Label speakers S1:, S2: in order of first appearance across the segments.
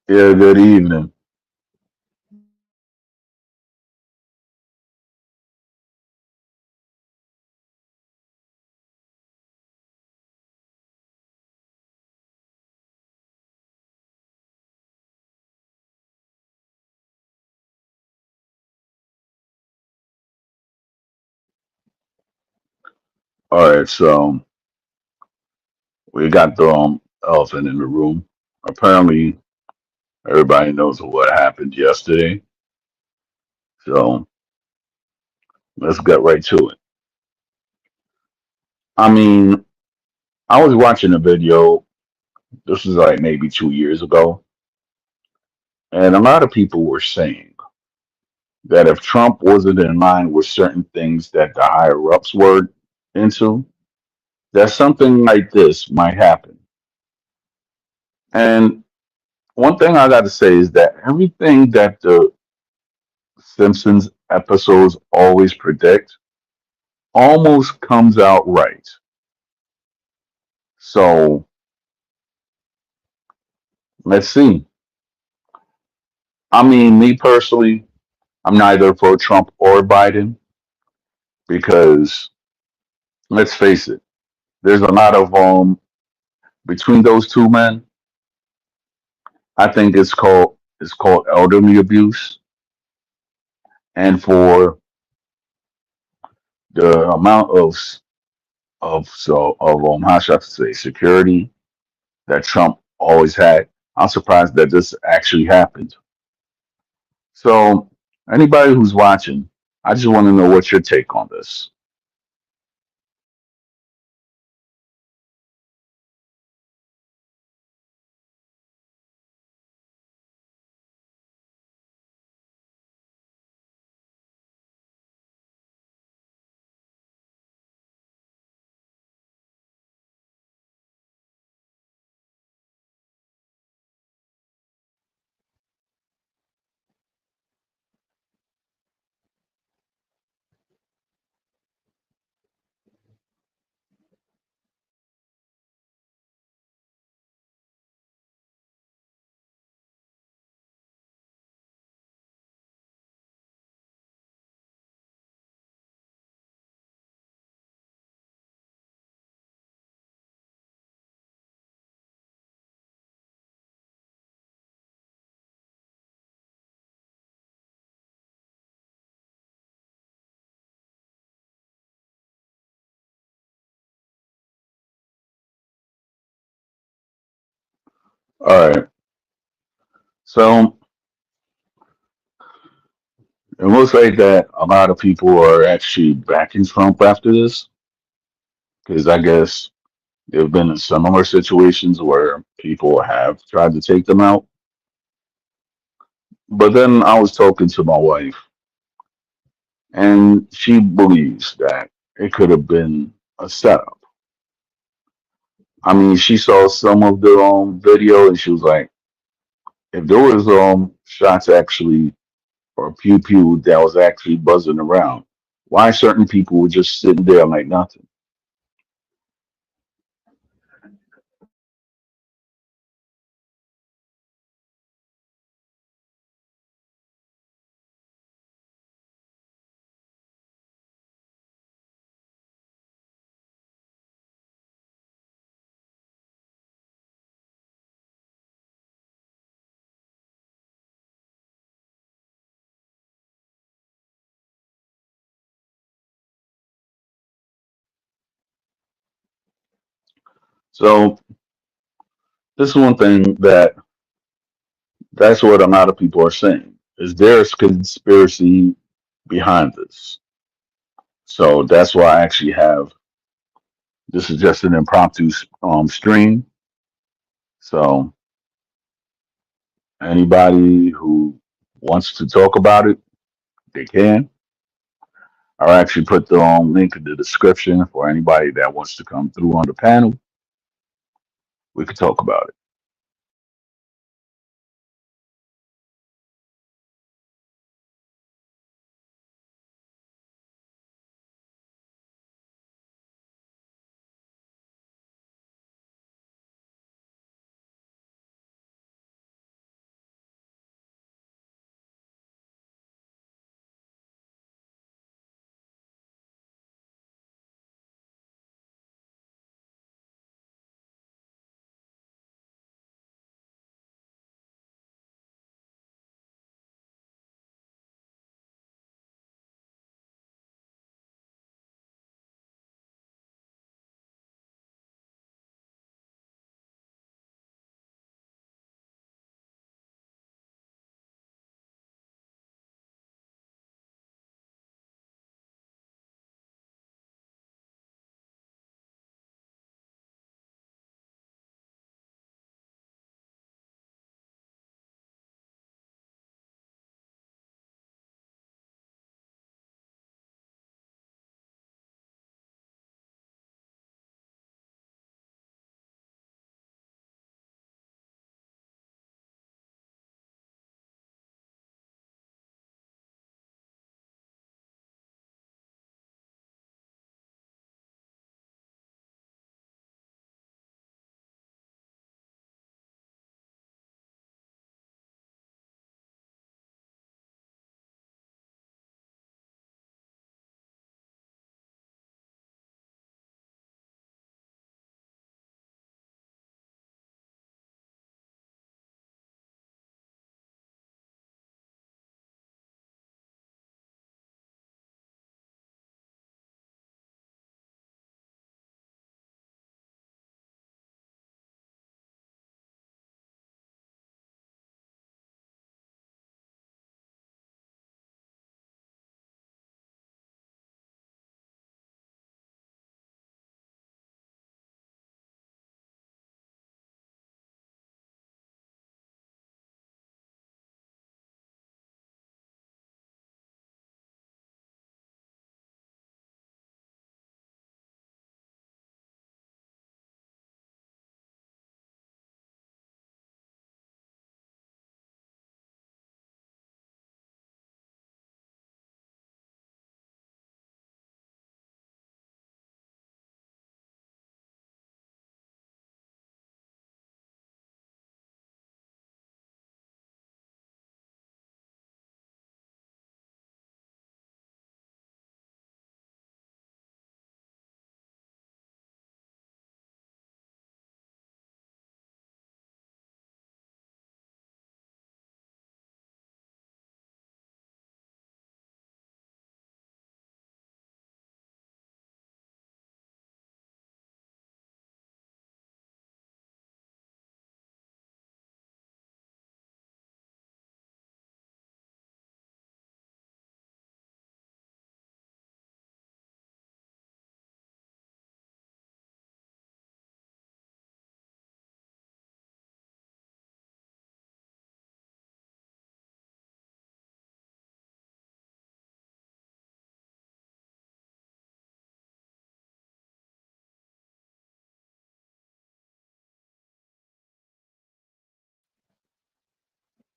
S1: Yeah, good evening. All right, so we got the elephant in the room. Apparently, everybody knows what happened yesterday, so let's get right to it. I mean, I was watching a video. This was like maybe 2 years ago, and a lot of people were saying that if Trump wasn't in line with certain things that the higher ups were into, that something like this might happen. And one thing I got to say is that everything that the Simpsons episodes always predict almost comes out right. So let's see. I mean, me personally, I'm neither for Trump or Biden because let's face it, there's a lot of between those two men. I think it's called elderly abuse, and for the amount of how should I say security that Trump always had, I'm surprised that this actually happened. So, anybody who's watching, I just want to know what's your take on this. All right. So, it looks like that a lot of people are actually backing Trump after this, because I guess there have been similar situations where people have tried to take them out. But then I was talking to my wife, and she believes that it could have been a setup. I mean, she saw some of the video, and she was like, if there was shots actually or pew pew that was actually buzzing around, why certain people were just sitting there like nothing? So this is one thing that's what a lot of people are saying. Is there a conspiracy behind this? So that's why I actually have this is just an impromptu stream. So anybody who wants to talk about it, they can. I'll actually put the link in the description for anybody that wants to come through on the panel. We could talk about it.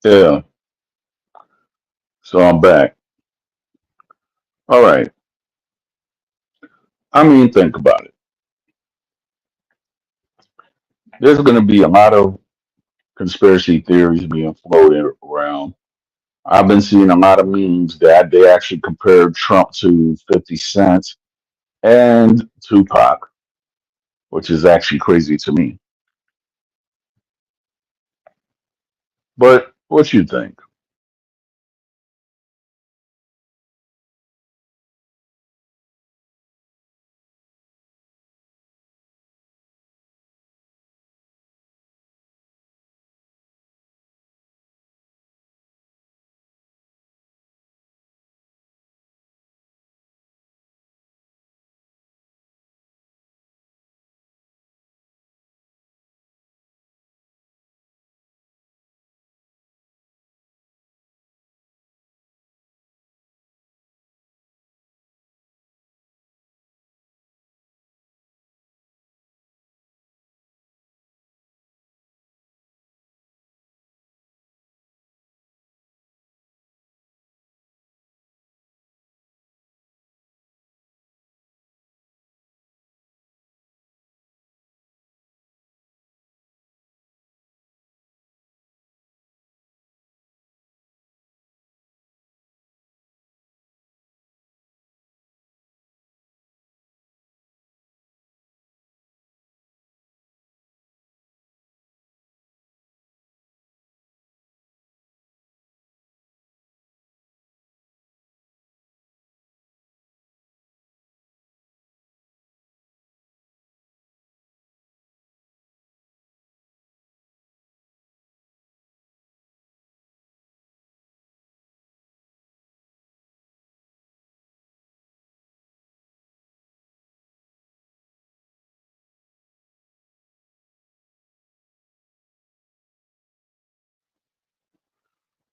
S1: Yeah. So I'm back. All right. I mean, think about it. There's going to be a lot of conspiracy theories being floated around. I've been seeing a lot of memes that they actually compared Trump to 50 Cent and Tupac, which is actually crazy to me. But what you think?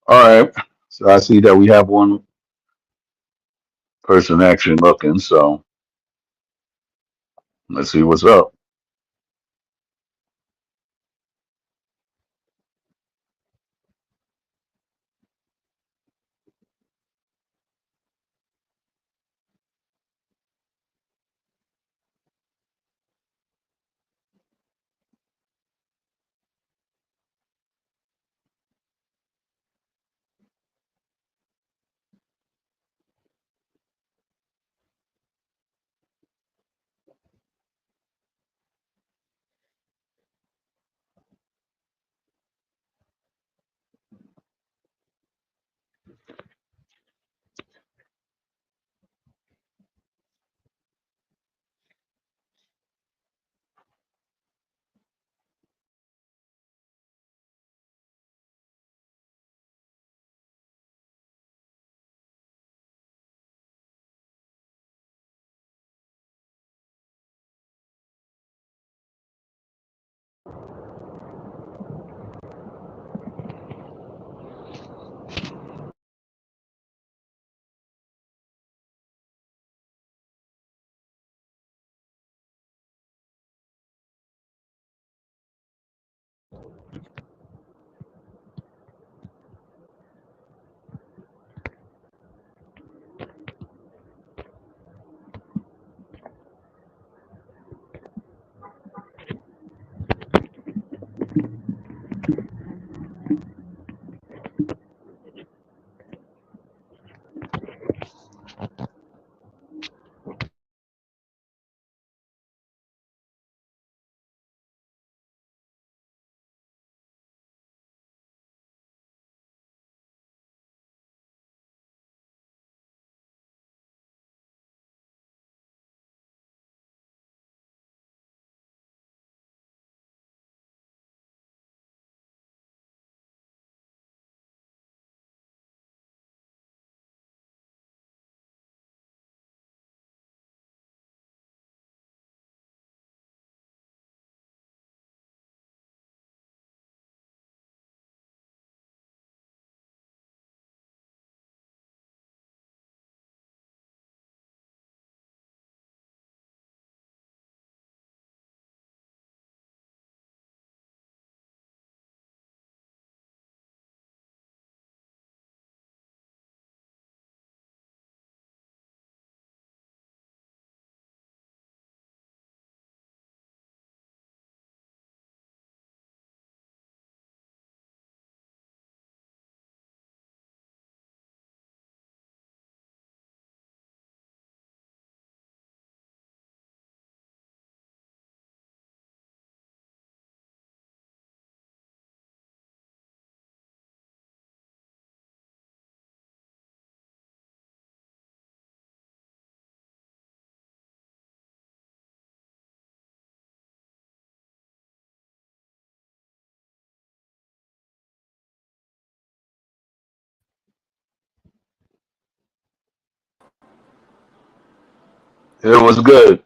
S1: All right. So I see that we have one person actually looking. So let's see what's up. It was good.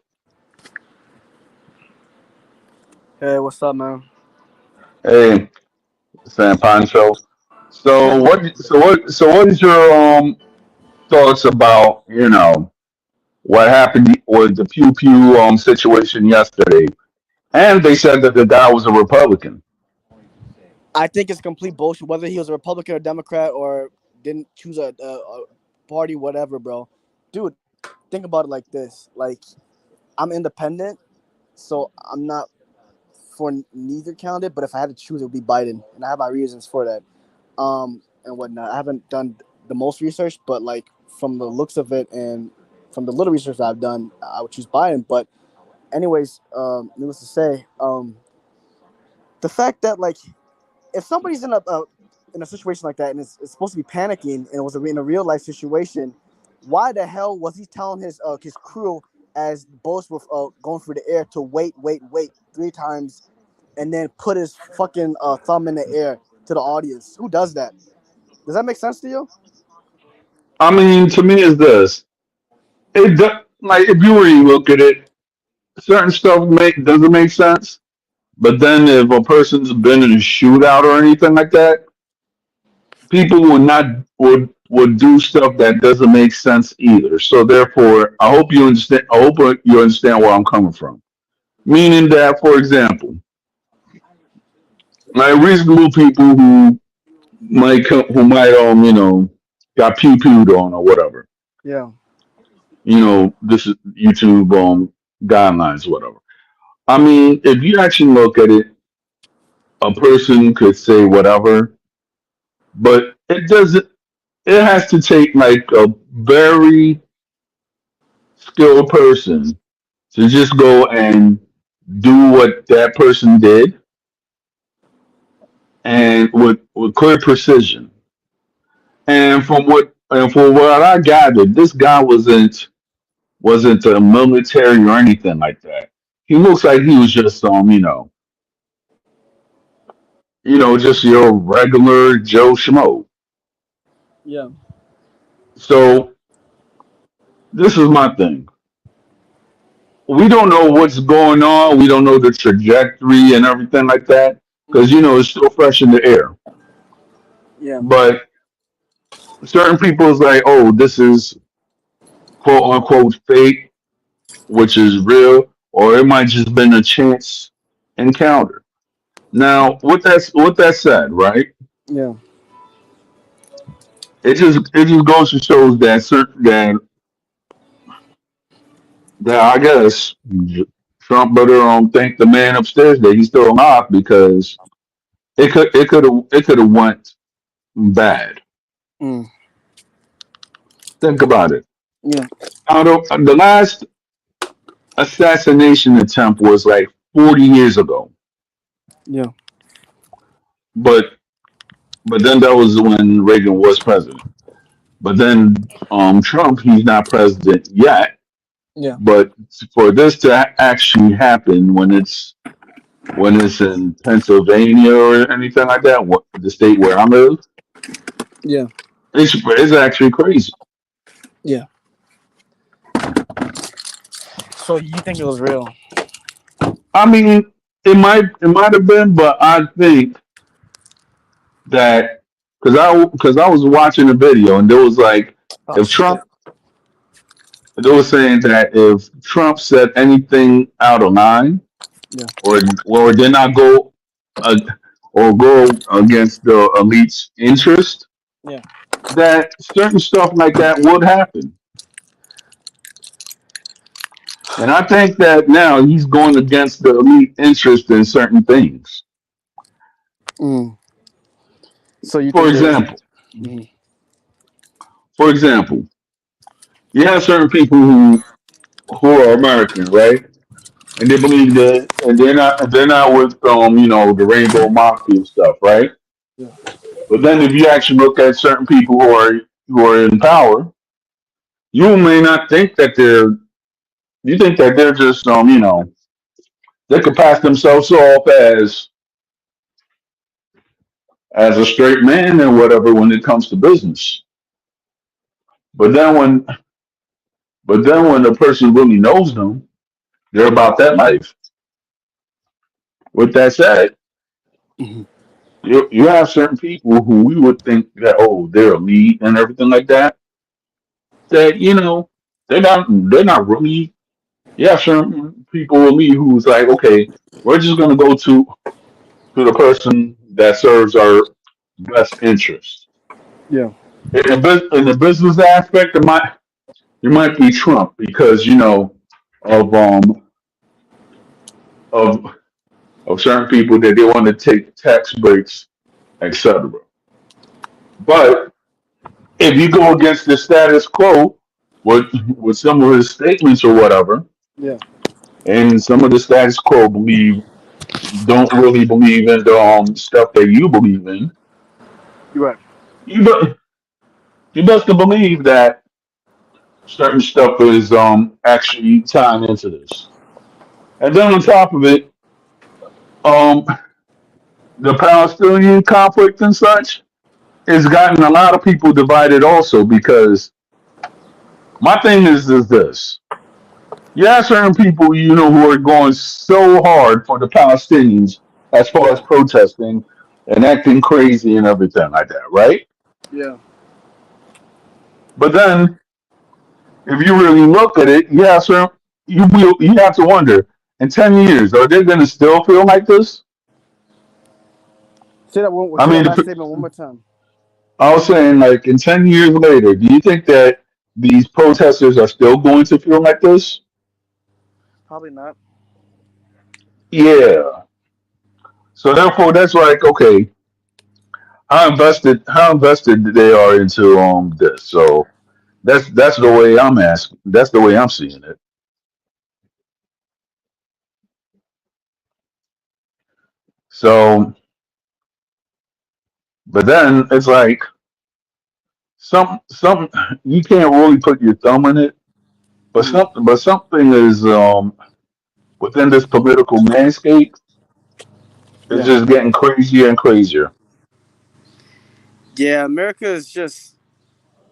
S2: Hey, what's up, man?
S1: Hey, San Pancho. So what is your thoughts about what happened with the pew pew situation yesterday? And they said that the guy was a Republican.
S2: I think it's complete bullshit. Whether he was a Republican or Democrat or didn't choose a party, whatever, bro. Dude, think about it like this. Like, I'm independent, so I'm not for neither candidate. But if I had to choose, it would be Biden, and I have my reasons for that. And whatnot. I haven't done the most research, but like from the looks of it and from the little research that I've done, I would choose Biden. But anyways, needless to say, the fact that like if somebody's in a situation like that and it's supposed to be panicking and it was in a real life situation, why the hell was he telling his crew as boats were going through the air to wait 3 times and then put his fucking thumb in the air to the audience? Who does that? Does that make sense to you?
S1: I mean, to me, is this like if you really look at it, certain stuff doesn't make sense. But then if a person's been in a shootout or anything like that, people would do stuff that doesn't make sense either. So therefore, I hope you understand. I hope you understand where I'm coming from. Meaning that, for example, like reasonable people who might got pew pewed on or whatever.
S2: Yeah.
S1: This is YouTube guidelines, whatever. I mean, if you actually look at it, a person could say whatever, but it doesn't. It has to take like a very skilled person to just go and do what that person did, and with clear precision. And from what I gathered, this guy wasn't a military or anything like that. He looks like he was just just your regular Joe Schmo.
S2: Yeah.
S1: So this is my thing. We don't know what's going on. We don't know the trajectory and everything like that because
S2: Mm.
S1: it's still fresh in the air.
S2: Yeah.
S1: But certain people is like, oh, this is quote unquote fake, which is real, or it might just been a chance encounter. Now, with that said, right?
S2: Yeah.
S1: It just goes to show that I guess Trump better thank the man upstairs that he's still alive because it could have went bad.
S2: Mm.
S1: Think about it.
S2: Yeah.
S1: The last assassination attempt was like 40 years ago,
S2: Yeah.
S1: but then that was when Reagan was president. But then Trump, he's not president yet.
S2: Yeah.
S1: But for this to actually happen when it's in Pennsylvania or anything like that, the state where I live,
S2: Yeah.
S1: it's actually crazy.
S2: Yeah. So you think it was real?
S1: I mean, it might have been, but I think that because I was watching a video and there was like
S2: Oh
S1: if
S2: shit.
S1: Trump they were saying that if Trump said anything out of line
S2: Yeah.
S1: or did not uh, go against the elite's interest,
S2: Yeah.
S1: that certain stuff like that would happen. And I think that now he's going against the elite interest in certain things.
S2: Mm. So you
S1: For
S2: think there's?
S1: example,
S2: Mm.
S1: for example, you have certain people who are American, right? And they believe that, and they're not with the Rainbow Mafia stuff, right?
S2: Yeah.
S1: But then if you actually look at certain people who are in power, you may not think that you think that they're just they could pass themselves off as a straight man and whatever when it comes to business. But then when but then when the person really knows them, they're about that life. With that said,
S2: Mhm.
S1: you have certain people who we would think that they're elite and everything like that. That they're not really. You have certain people elite who's like, okay, we're just gonna go to the person that serves our best interest.
S2: Yeah.
S1: In the business aspect, it might be Trump because of of of certain people that they want to take tax breaks, etc. But if you go against the status quo with some of his statements or whatever,
S2: Yeah.
S1: and some of the status quo don't really believe in the stuff that you believe in,
S2: You're right.
S1: you be- you best to believe that certain stuff is actually tying into this. And then on top of it, um the Palestinian conflict and such has gotten a lot of people divided also because my thing is this. You have certain people who are going so hard for the Palestinians as far
S2: Yeah.
S1: as protesting and acting crazy and everything like that, right?
S2: Yeah.
S1: But then, if you really look at it, yeah, sir, you have to wonder in 10 years, are they going to still feel like this? I
S2: Say that
S1: mean,
S2: last statement one more time.
S1: I was saying, like, in 10 years later, do you think that these protesters are still going to feel like this?
S2: Probably not.
S1: Yeah. So therefore, that's like, okay, how invested they are into this. So that's the way I'm asking. That's the way I'm seeing it. So, but then it's like some you can't really put your thumb in it, but
S2: Hmm.
S1: something is within this political landscape is
S2: Yeah.
S1: just getting crazier and crazier.
S2: Yeah. America is just.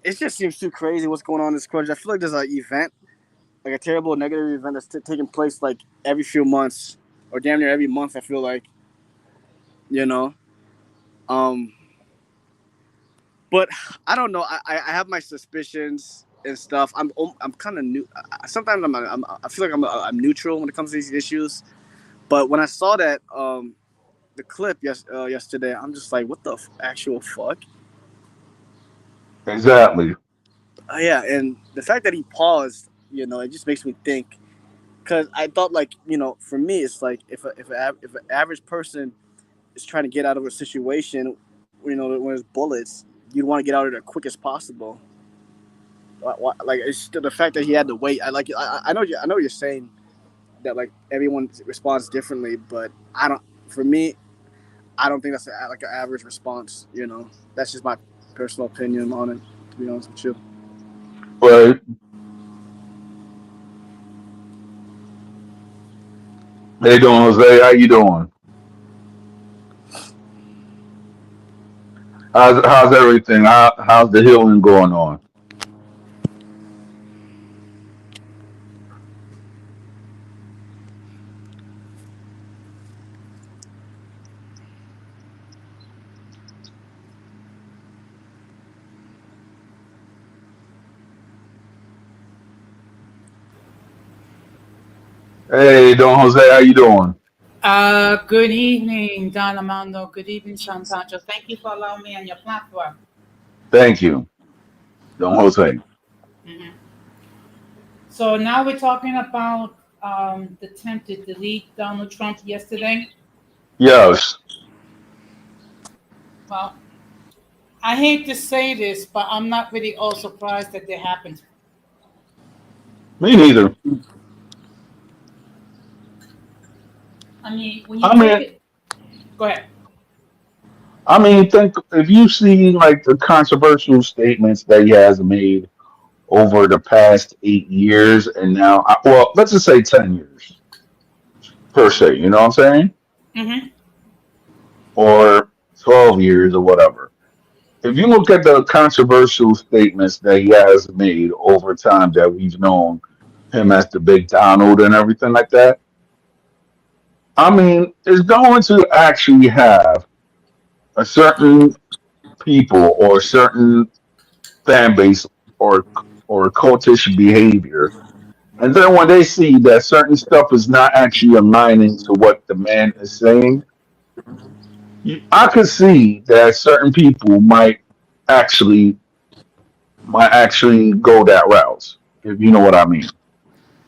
S2: It just seems too crazy what's going on in this country. I feel like there's an event, like a terrible negative event that's taking place like every few months, or damn near every month. I feel like, you know. Um, but I don't know. I have my suspicions and stuff. I'm kind of new. Sometimes I feel like I'm neutral when it comes to these issues. But when I saw that the clip yesterday, I'm just like, what the actual fuck?
S1: Exactly.
S2: Yeah, and the fact that he paused, it just makes me think. Because I thought, like, for me, it's like if an average person is trying to get out of a situation, when there's bullets, you'd want to get out of there as quick as possible. Like, it's still the fact that he had to wait. I know I know you're saying that like everyone responds differently, but I don't. For me, I don't think that's like an average response. That's just my personal opinion on it. To be honest with you.
S1: But hey, doing Jose? How you doing? How's everything? How's the healing going on? Hey, Don Jose, how you doing?
S3: Good evening, Don Armando. Good evening, Santacho. Thank you for allowing me on your platform.
S1: Thank you, Don Jose.
S3: hmm So now we're talking about the attempt to delete Donald Trump yesterday.
S1: Yes,
S3: Well, I hate to say this, but I'm not really all surprised that it happened.
S1: me neither.
S3: I mean, when you
S1: I
S3: take
S1: mean,
S3: it, go ahead.
S1: think if you see like the controversial statements that he has made over the past 8 years, and now, well, let's just say 10 years per se. You know what I'm saying?
S3: hmm
S1: Or 12 years or whatever. If you look at the controversial statements that he has made over time that we've known him as the Big Donald and everything like that, I mean, it's going to actually have a certain people or certain fan base or cultish behavior. And then when they see that certain stuff is not actually aligning to what the man is saying, I could see that certain people actually might actually go that route, if you know what I mean.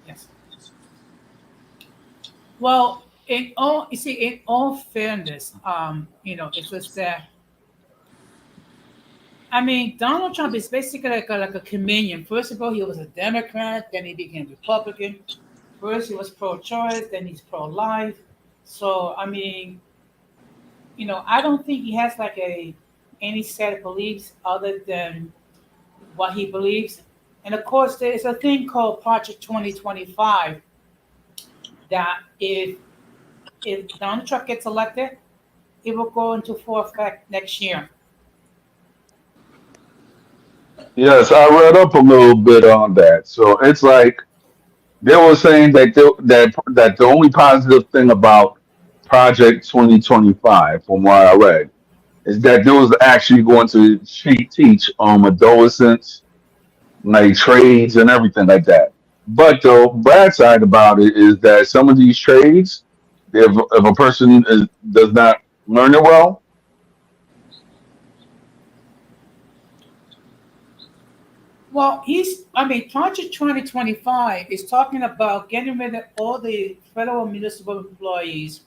S3: Yes. Well, in all fairness, it's just that I mean, Donald Trump is basically like a chameleon. First of all, he was a Democrat, then he became Republican. First, he was pro-choice, then he's pro-life. So, I mean, I don't think he has like a any set of beliefs other than what he believes. And of course, there's a thing called Project 2025 that if Donald Trump gets elected, it will go into full effect next year.
S1: Yes, I read up a little bit on that. So it's like they were saying that the only positive thing about Project 2025, from what I read, is that those are actually going to teach adolescents like trades and everything like that. But the bad side about it is that some of these trades, if a person does not learn it well,
S3: Well, Project 2025 is talking about getting rid of all the federal municipal employees,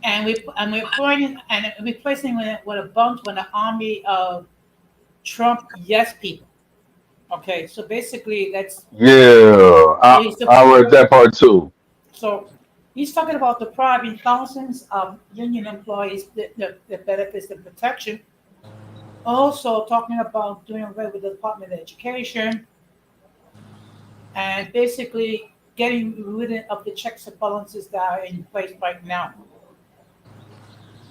S3: and we're putting and replacing it with a bunch with an army of Trump yes people. Okay, so basically that's
S1: yeah,
S3: so he's
S1: I read that part too.
S3: so he's talking about depriving thousands of union employees the benefits and protection. Also talking about doing away with the Department of Education and basically getting rid of the checks and balances that are in place right now.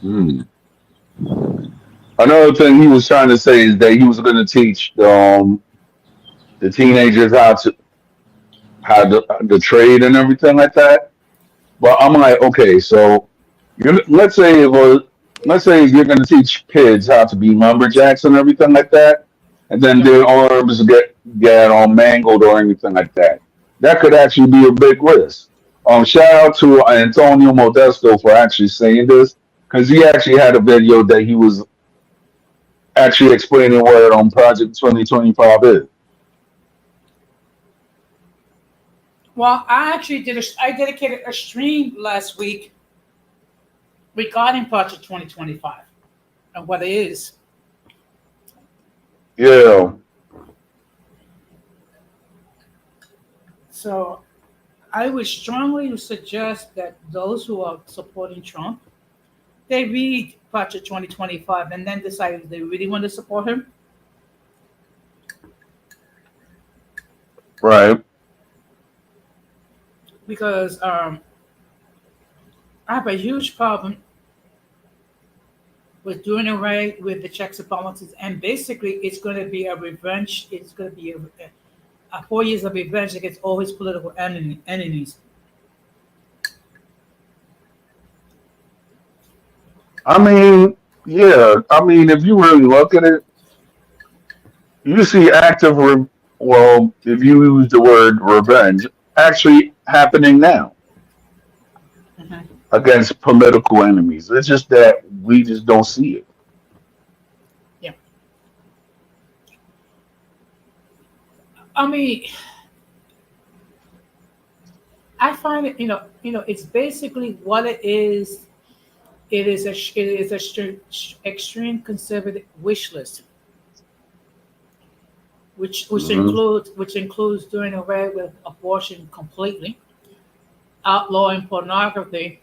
S1: Hmm. Another thing he was trying to say is that he was going to teach the teenagers how to the trade and everything like that. But I'm like, okay, so let's say let's say you're going to teach kids how to be lumberjacks and everything like that, and then
S3: Yeah.
S1: their arms get all mangled or anything like that. That could actually be a big risk. Shout out to Antonio Modesto for actually saying this because he actually had a video that he was actually explaining what Project 2025 is.
S3: Well, I dedicated a stream last week regarding Project 2025 and what it is.
S1: Yeah.
S3: So I would strongly suggest that those who are supporting Trump, they read Project 2025 and then decide if they really want to support him.
S1: Right.
S3: Because I have a huge problem with doing away with the checks and balances. And basically, it's going to be a revenge. It's going to be a 4 years of revenge against all his political enemies.
S1: I mean, yeah. I mean, if you really look at it, you see well, if you use the word revenge, actually happening now
S3: Mhm.
S1: against political enemies. It's just that we just don't see it.
S3: Yeah. I mean, I find it, it's basically what it is. It is a extreme conservative wish list, which
S1: Hmm.
S3: includes doing away with abortion completely, outlawing pornography,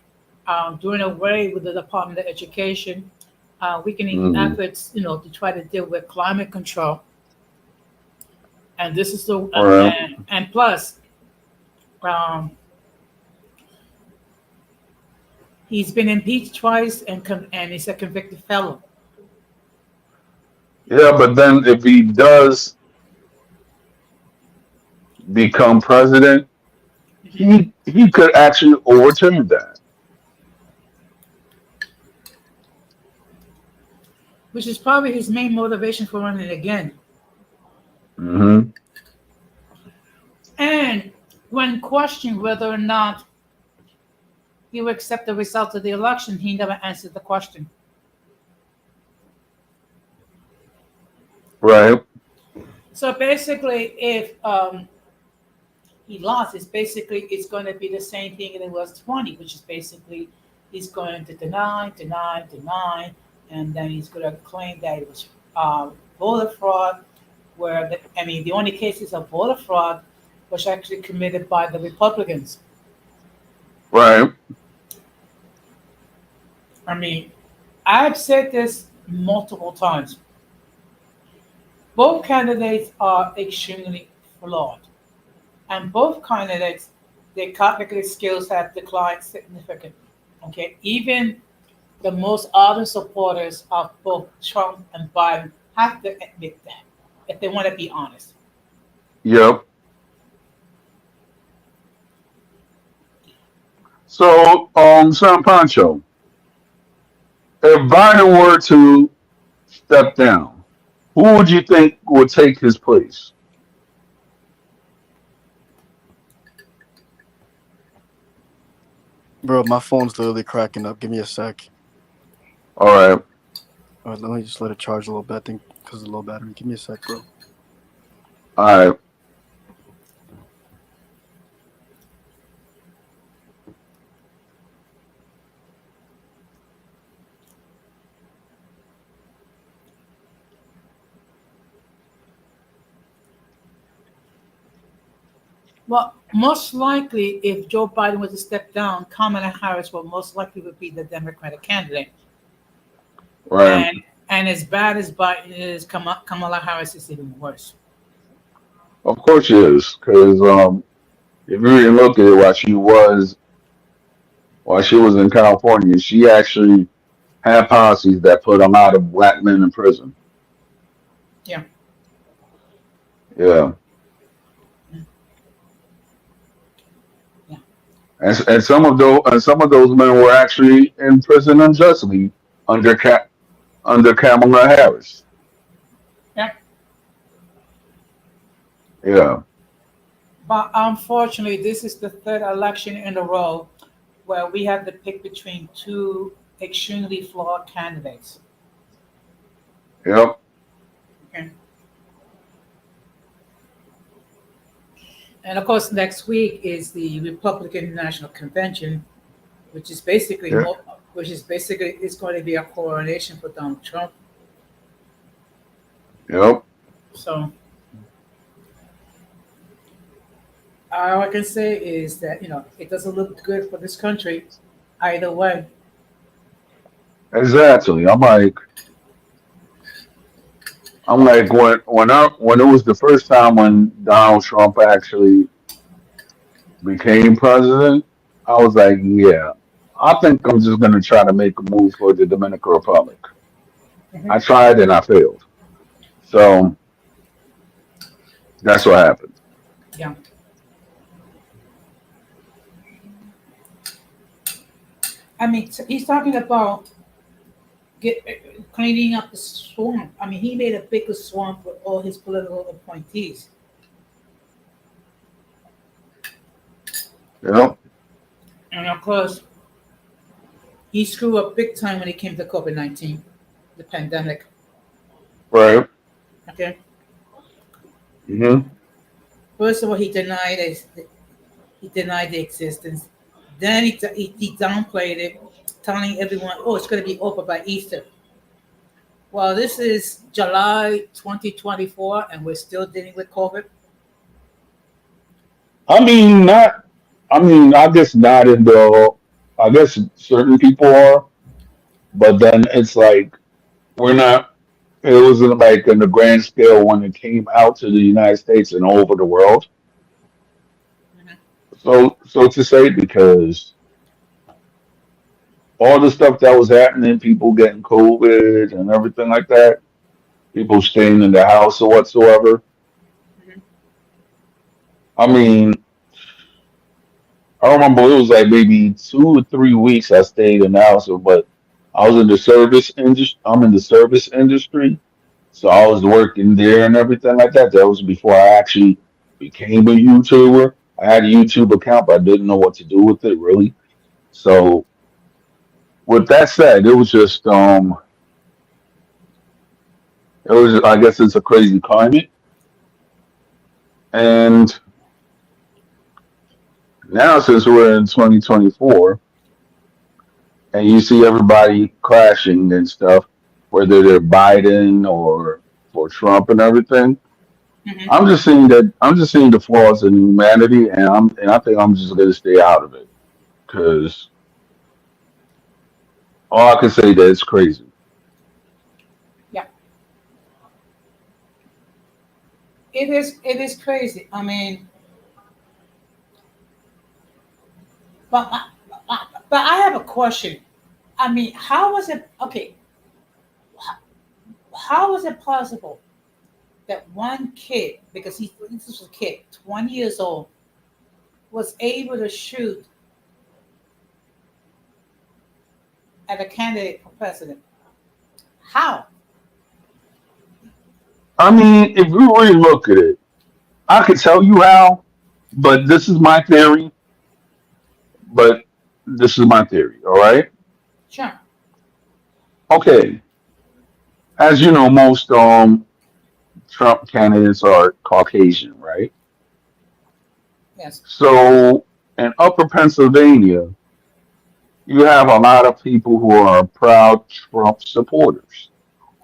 S3: doing away with the Department of Education, weakening
S1: Hmm.
S3: efforts, to try to deal with climate control. And this is the
S1: Right.
S3: and plus, um, he's been impeached twice and he's a convicted felon.
S1: Yeah, but then if he does become president,
S3: Mhm.
S1: he could actually overturn that.
S3: Which is probably his main motivation for running again.
S1: Hmm.
S3: And when questioned whether or not he would accept the results of the election, he never answered the question.
S1: Right.
S3: So basically, if he lost, it's going to be the same thing that it was 20, which is basically he's going to deny, and then he's going to claim that it was voter fraud. The only cases of voter fraud was actually committed by the Republicans.
S1: Right.
S3: I mean, I've said this multiple times. Both candidates are extremely flawed, and both candidates, their cognitive skills have declined significantly. Okay, even the most ardent supporters of both Trump and Biden have to admit that, if they want to be honest.
S1: Yep. So, San Pancho, If Biden were to step down, who would you think would take his place?
S2: Bro, my phone's literally cracking up. Give me a sec.
S1: All right,
S2: All right, let me just let it charge a little bit. I think because of the low battery. Give me a sec, bro.
S1: all right.
S3: Well, most likely, if Joe Biden was to step down, Kamala Harris will most likely would be the Democratic candidate.
S1: Right.
S3: And as bad as Biden is, Kamala Harris is even worse.
S1: Of course she is, because if you really look at it, while she was in California, she actually had policies that put a lot of black men in prison.
S3: Yeah,
S1: Yeah,
S3: yeah,
S1: and some of those men were actually in prison unjustly under under Kamala Harris.
S3: yeah.
S1: Yeah,
S3: But unfortunately, this is the third election in a row where we have to pick between two extremely flawed candidates.
S1: yep,
S3: Okay. And of course, next week is the Republican National Convention, which is basically
S1: yeah,
S3: which is basically is going to be a coronation for Donald Trump.
S1: yep,
S3: So all I can say is that it doesn't look good for this country either way.
S1: exactly. I'm like when it was the first time when Donald Trump actually became president, I was like, yeah, I think I'm just gonna try to make a move for the Dominican Republic.
S3: Mhm.
S1: I tried and I failed. So that's what happened.
S3: Yeah, I mean, he's talking about cleaning up the swamp. I mean, he made a bigger swamp with all his political appointees,
S1: You know?
S3: and of course, he screwed up big time when it came to COVID-19, the pandemic.
S1: Right.
S3: Okay,
S1: Hmm.
S3: first of all, he denied the existence. Then he downplayed it, telling everyone, "Oh, it's going to be over by Easter." Well, this is July 2024, and we're still dealing with COVID.
S1: I mean, not. I mean, I guess not in the. I guess certain people are, but then it's like we're not. It wasn't like in the grand scale when it came out to the United States and all over the world.
S3: Mhm.
S1: So to say, because all the stuff that was happening, people getting COVID and everything like that, people staying in the house or whatsoever.
S3: Mhm.
S1: I mean, I remember it was like maybe 2 or 3 weeks I stayed in the house, but I was in the service industry. I'm in the service industry, so I was working there and everything like that. That was before I actually became a YouTuber. I had a YouTube account, but I didn't know what to do with it really. So with that said, it was just it was I guess it's a crazy climate, and now since we're in 2024 and you see everybody clashing and stuff, whether they're Biden or for Trump and everything.
S3: Mhm.
S1: I'm just seeing the flaws in humanity, and I think I'm just gonna stay out of it because all I can say that it's crazy.
S3: Yeah, it is. It is crazy. I mean, but but I have a question. I mean, how was it? Okay, how was it possible that one kid, because this was a kid, 20 years old, was able to shoot at a candidate for president. How?
S1: I mean, if you really look at it, I could tell you how, but this is my theory. But this is my theory. All right.
S3: Sure.
S1: Okay. As you know, most Trump candidates are Caucasian, right?
S3: Yes.
S1: So in Upper Pennsylvania, you have a lot of people who are proud Trump supporters,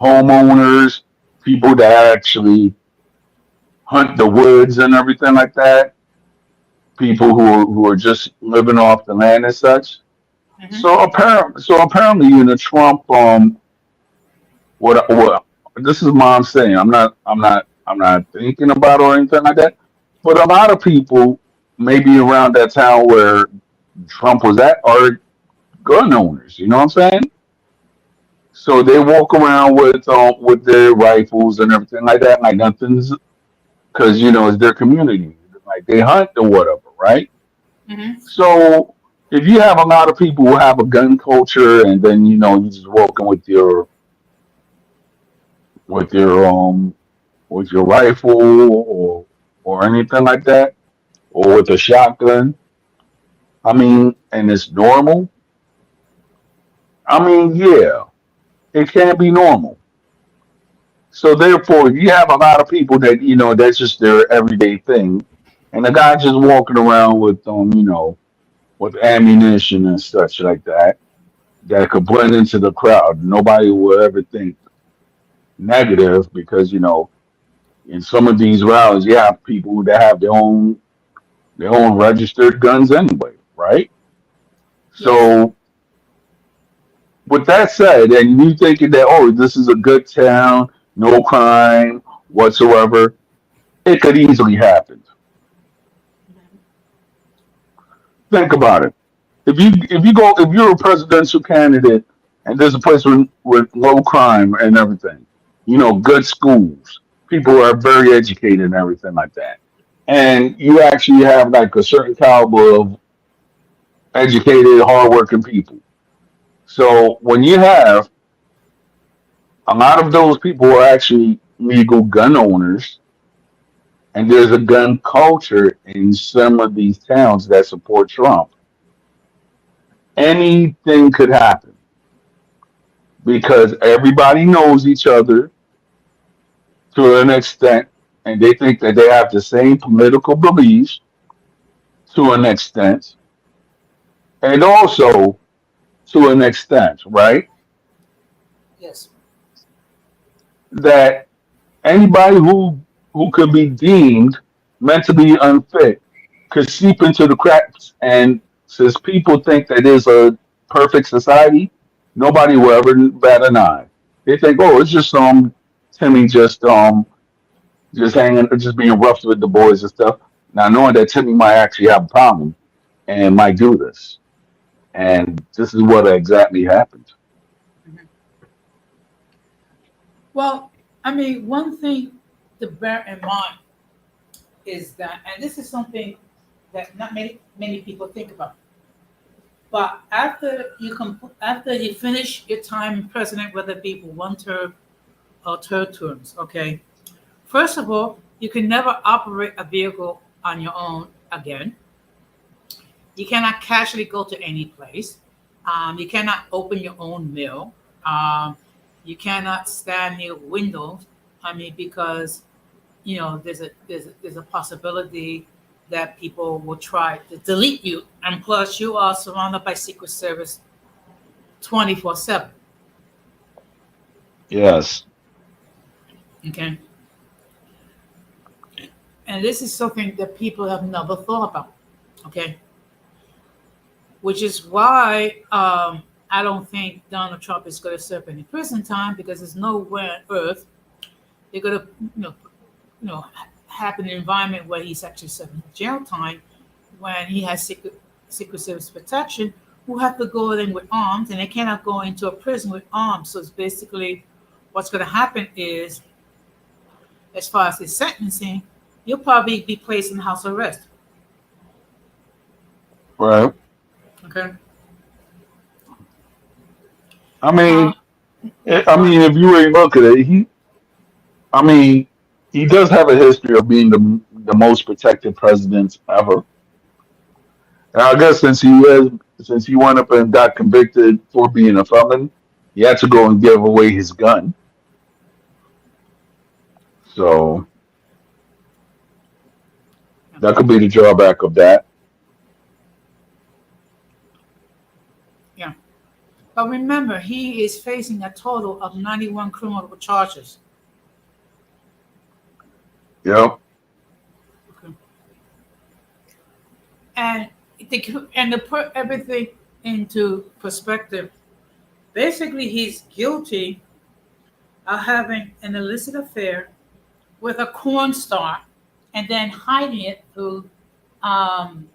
S1: homeowners, people that actually hunt the woods and everything like that, people who are just living off the land and such.
S3: Mm-hmm.
S1: So apparently, in the Trump what this is my saying. I'm not thinking about or anything like that. But a lot of people maybe around that town where Trump was at are gun owners. You know what I'm saying? So they walk around with their rifles and everything like that, like nothing's because it's their community. Like they hunt or whatever, right?
S3: Mm-hmm.
S1: So if you have a lot of people who have a gun culture, and then you just walking with your with your rifle or anything like that, or with a shotgun. I mean, and it's normal. I mean, yeah, it can be normal. So therefore, if you have a lot of people that that's just their everyday thing, and the guy just walking around with ammunition and such like that, that could blend into the crowd. Nobody will ever think negative because in some of these rallies, you have people that have their own registered guns anyway, right?
S3: Yes.
S1: So with that said, and you thinking that this is a good town, no crime whatsoever, it could easily happen. Think about it. If you're a presidential candidate and there's a place with low crime and everything, good schools, people are very educated and everything like that, and you actually have like a certain caliber of educated, hardworking people. So when you have a lot of those people who are actually legal gun owners, and there's a gun culture in some of these towns that support Trump, anything could happen because everybody knows each other to an extent, and they think that they have the same political beliefs to an extent, and also to an extent, right?
S3: Yes.
S1: That anybody who could be deemed mentally unfit could seep into the cracks. And since people think that there's a perfect society, nobody will ever bat an eye. They think, oh, it's just Timmy just hanging, just being rough with the boys and stuff. Now knowing that Timmy might actually have a problem and might do this, and this is what exactly happened.
S3: Mm-hmm. Well, I mean, one thing to bear in mind is that, and this is something that not many people think about. But after you finish your time in president, whether it be for one term or two terms, okay. First of all, you can never operate a vehicle on your own again. You cannot casually go to any place. You cannot open your own mail. Um, you cannot stand near windows. I mean, because there's a possibility that people will try to delete you, and plus you are surrounded by Secret Service 24/7.
S1: Yes.
S3: Okay, and this is something that people have never thought about. Okay, which is why I don't think Donald Trump is going to serve any prison time because there's nowhere on earth they're going to you know have an environment where he's actually serving jail time when he has secret service protection who have to go in with arms and they cannot go into a prison with arms. So it's basically what's going to happen is, as far as his sentencing, you'll probably be placed in house arrest.
S1: Right.
S3: Okay.
S1: I
S3: Uh,
S1: mean, I
S3: go
S1: mean, if you really look at it, I mean, he does have a history of being the most protected president ever. And I guess since he went up and got convicted for being a felon, he had to go and give away his gun. So
S3: Yeah.
S1: that could be the drawback of that.
S3: Yeah. But remember, he is facing a total of 91 criminal charges.
S1: Yep.
S3: Okay. And to put everything into perspective, basically he's guilty of having an illicit affair with a corn star and then hiding it through um,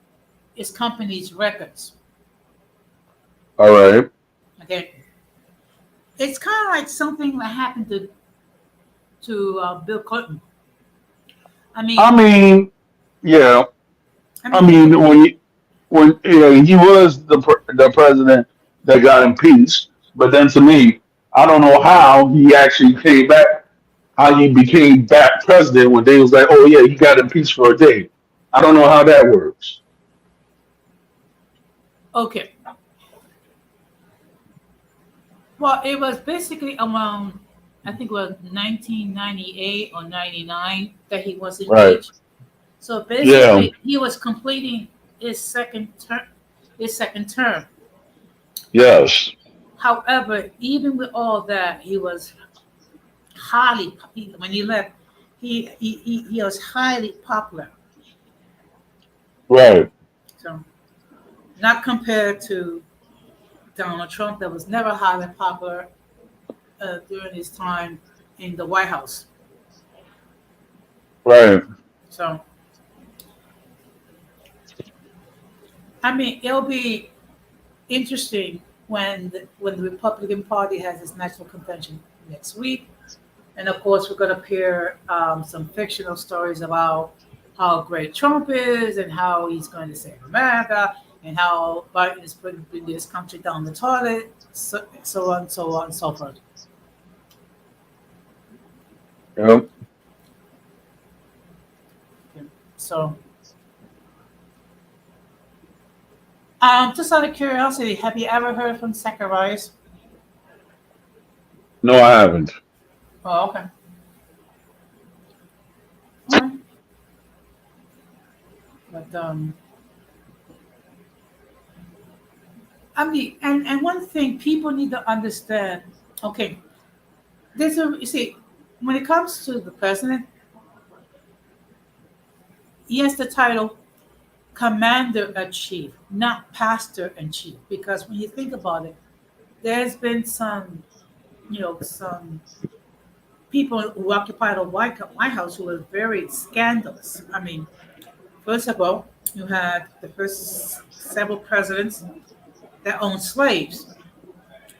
S3: his company's records.
S1: All right.
S3: Okay, it's kind of like something that happened to Bill Clinton. I
S1: I
S3: mean,
S1: mean, yeah.
S3: I
S1: I
S3: mean, think
S1: mean,
S3: about it.
S1: when he was the president that got impeached, but then to me, I don't know how he actually came back. How he became back president when they was like, oh yeah, he got impeached for a day. I don't know how that works.
S3: Okay, well, it was basically around, I think it was 1998 or 99 that he was
S1: Right.
S3: impeached. So
S1: Yeah.
S3: basically, he was completing his second term. His second term.
S1: Yes.
S3: However, even with all that, he was when he left, he was highly popular.
S1: Right.
S3: So not compared to Donald Trump, that was never highly popular during his time in the White House.
S1: Right.
S3: So I mean, it'll be interesting when the Republican Party has its national convention next week. And of course, we're going to hear some fictional stories about how great Trump is and how he's going to save America and how Biden is putting this country down the toilet, so on, so on, and so forth.
S1: Yep.
S3: So, just out of curiosity, have you ever heard from Zacharias?
S1: No, I haven't.
S3: Oh, okay. All right. But I mean, and one thing people need to understand. Okay, you see, when it comes to the president, he has the title commander in chief, not pastor in chief. Because when you think about it, there's been some people who occupy the White House who were very scandalous. I mean, first of all, you had the first several presidents that owned slaves.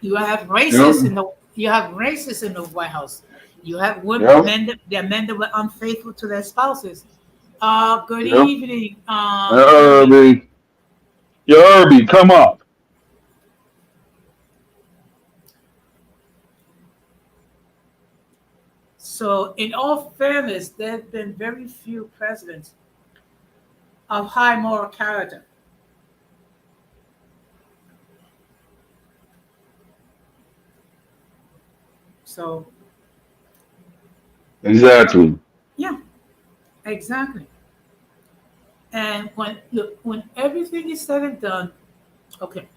S3: You have racists
S1: Yep.
S3: in the White House. You have
S1: Yep.
S3: men that were unfaithful to their spouses. Good
S1: Yep.
S3: evening, Irby.
S1: Irby. Yo, Irby, come up.
S3: So, in all fairness, there have been very few presidents of high moral character. So,
S1: Exactly.
S3: yeah, exactly. And when everything is said and done, okay,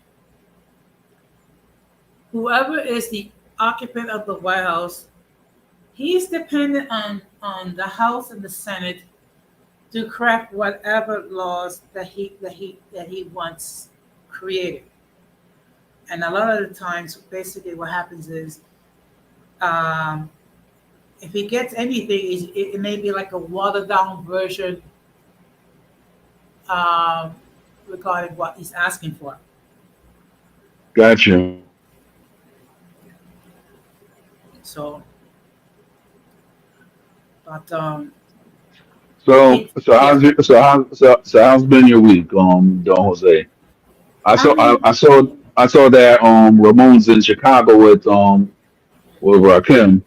S3: whoever is the occupant of the White House, he's dependent on the House and the Senate to craft whatever laws that he wants created. And a lot of the times, basically, what happens is, um, if he gets anything, it may be like a watered down version um, regarding what he's asking for.
S1: Gotcha.
S3: So, but
S1: So,
S3: it yeah.
S1: how's been your week, Don Jose? I
S3: I
S1: saw,
S3: mean,
S1: I saw. I saw that Ramon's in Chicago with Rakim.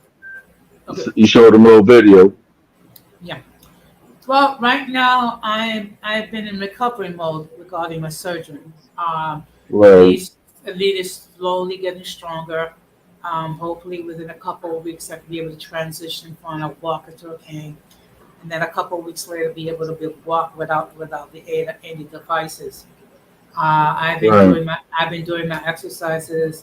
S3: Okay.
S1: He showed him a little video.
S3: Yeah. Well, right now I've been in recovery mode regarding my surgery.
S1: Right,
S3: The lead is slowly getting stronger. Hopefully, within a couple of weeks, I can be able to transition from a walker to a cane, and then a couple of weeks later, be able to walk without the aid of any devices.
S1: right.
S3: I've been doing my exercises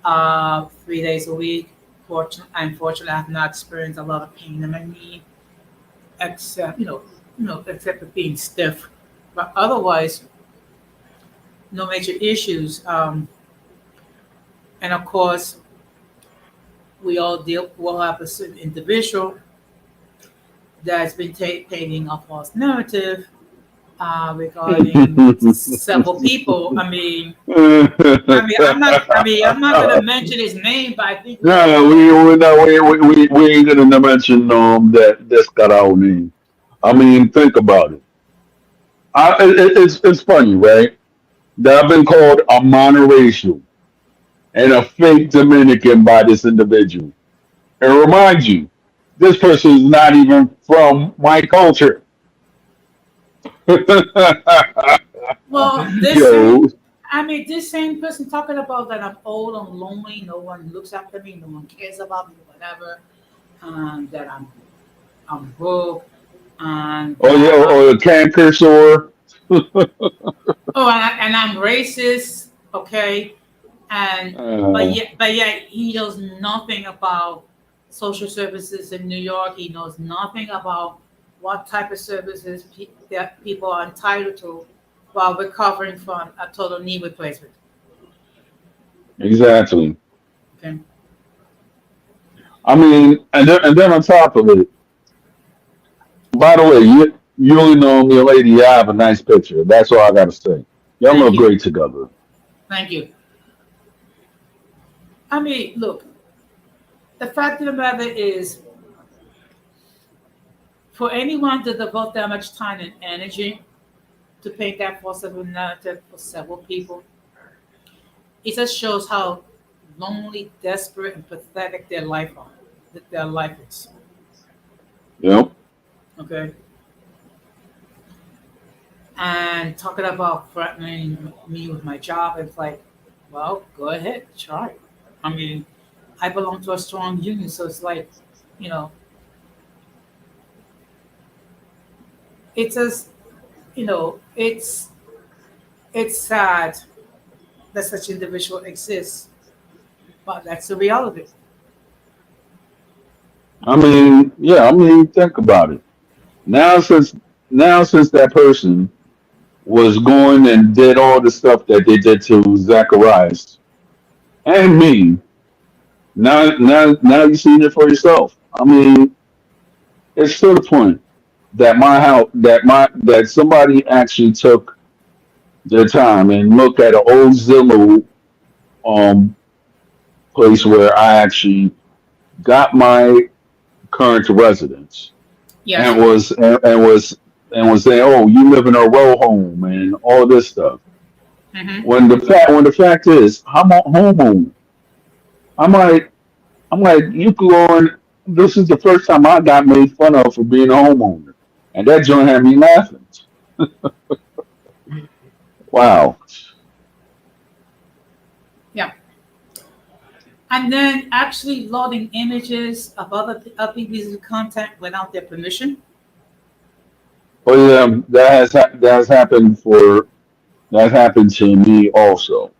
S3: 3 days a week. Unfortunately, I have not experienced a lot of pain in my knee, except except for being stiff. But otherwise, no major issues. And of course, we'll have a certain individual that's been painting a false narrative regarding several people. I'm not gonna mention his name, but I think we all
S1: No,
S3: know.
S1: we no, we ain't gonna mention that's got our name. I mean, think about it. It's funny, right? That I've been called a monoracial and a fake Dominican by this individual. And remind you, this person is not even from my culture.
S3: Well,
S1: Yo,
S3: this same person talking about that I'm old, I'm lonely, no one looks after me, no one cares about me, whatever. That I'm broke, and
S1: oh yeah,
S3: that
S1: or the canker sore.
S3: and I'm racist. Okay, and
S1: Uh,
S3: but yet he knows nothing about social services in New York. He knows nothing about what type of services that people are entitled to while recovering from a total knee replacement.
S1: exactly.
S3: Okay.
S1: I mean, and then on top of it, by the way, you only know me, lady. I have a nice picture. That's all I gotta say. Y'all
S3: Thank
S1: look
S3: you.
S1: great together.
S3: Thank you. Look, the fact of the matter is, for anyone to devote that much time and energy to paint that false narrative for several people, it just shows how lonely, desperate, and pathetic their life is.
S1: Yep.
S3: Okay, and talking about threatening me with my job, it's like, well, go ahead, try. I mean, I belong to a strong union, so it's like, you know, it's just, it's sad that such individual exists, but that's the reality.
S1: I mean, yeah. I mean, think about it. Now, since that person was going and did all the stuff that they did to Zacharias and me, now you seen it for yourself. I mean, it's to the point that my house that somebody actually took their time and looked at an old Zillow um place where I actually got my current residence
S3: Yes.
S1: and was saying, "Oh, you live in a row home and all this stuff."
S3: Hmm.
S1: When the fact is, I'm a homeowner. I'm like you go on. This is the first time I got made fun of for being a homeowner, and that joint had me laughing. Wow.
S3: Yeah. And then actually loading images of other people's content without their permission.
S1: Well, yeah, that has happened to me also.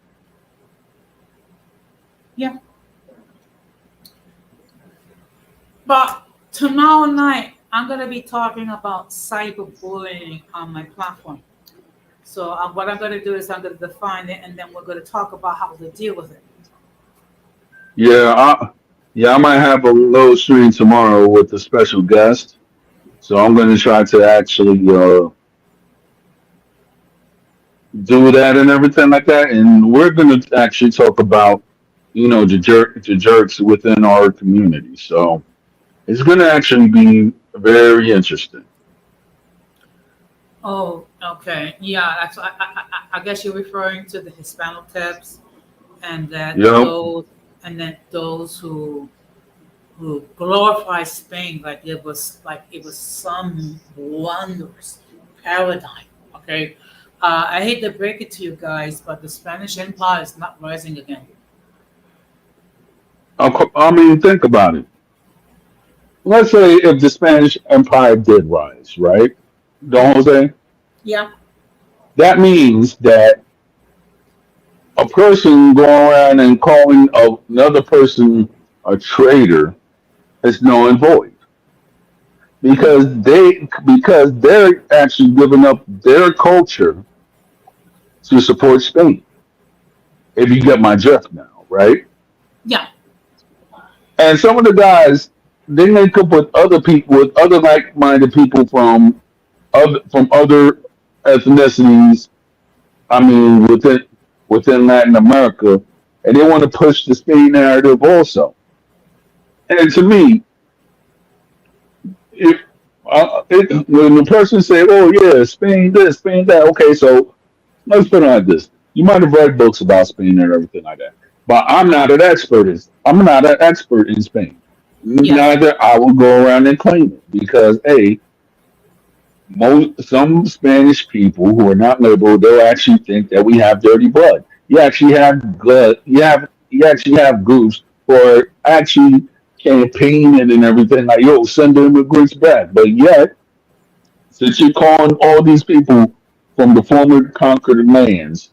S3: Yeah. But tomorrow night, I'm going to be talking about cyberbullying on my platform. So what I'm going to do is I'm going to define it, and then we're going to talk about how to deal with it.
S1: Yeah, I might have a little stream tomorrow with a special guest, so I'm going to try to actually do that and everything like that, and we're going to actually talk about the jerks within our community. So it's going to actually be very interesting.
S3: Oh, Okay, yeah, that's, I guess you're referring to the Hispanic tabs, and that
S1: You know,
S3: those, and then those who glorify Spain like it was some wondrous paradigm. Okay, I hate to break it to you guys, but the Spanish Empire is not rising again.
S1: I mean, think about it. Let's say if the Spanish Empire did rise, right? Don
S3: Hmm.
S1: Jose,
S3: Yeah.
S1: that means that a person going around and calling another person a traitor is null and void because
S3: Hmm.
S1: they're actually giving up their culture to support Spain. If you get my drift now, right?
S3: Yeah.
S1: And some of the guys they link up with other people, with other like-minded people from other ethnicities. I mean, within Latin America, and they want to push the Spain narrative also. And to me, if when the person say, "Oh yeah, Spain this, Spain that," okay, so let's put it like this: you might have read books about Spain and everything like that, but I'm not an expert in Spain.
S3: Yeah.
S1: Neither I will go around and claim it because some Spanish people who are not liberal, they'll actually think that we have dirty blood. You actually have blood. You actually have groups who are actually campaigning and everything like, yo, send the immigrants back. But yet, since you're calling all these people from the former conquered lands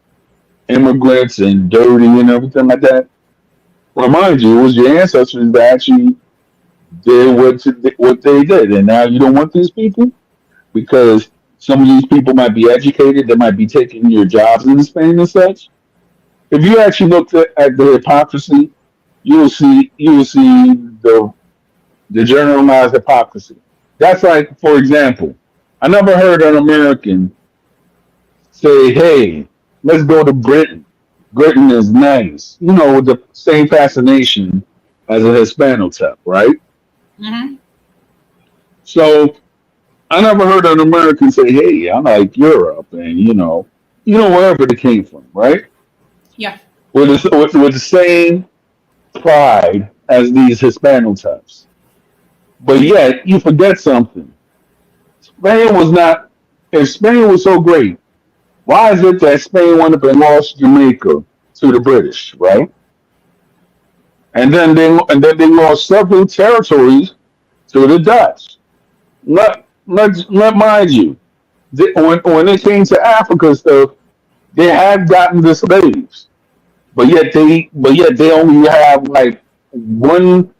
S1: immigrants and dirty and everything like that, remind you, it was your ancestors that actually did what they did, and now you don't want these people because some of these people might be educated, they might be taking your jobs in Spain and such. If you actually look at the hypocrisy, you will see the generalized hypocrisy. That's like, for example, I never heard an American say, "Hey, let's go to Britain. Britain is nice." You know, with the same fascination as a Hispano type, right?
S3: Hmm.
S1: So I never heard an American say, "Hey, I like Europe," and wherever they came from, right?
S3: Yeah.
S1: With the same pride as these Hispano types. But yet, you forget something. Spain was not. If Spain was so great, why is it that Spain went up and lost Jamaica to the British, right? And then they lost several territories to the Dutch. Let mind you, when it came to Africa stuff, they had gotten the slaves, but yet they only have like one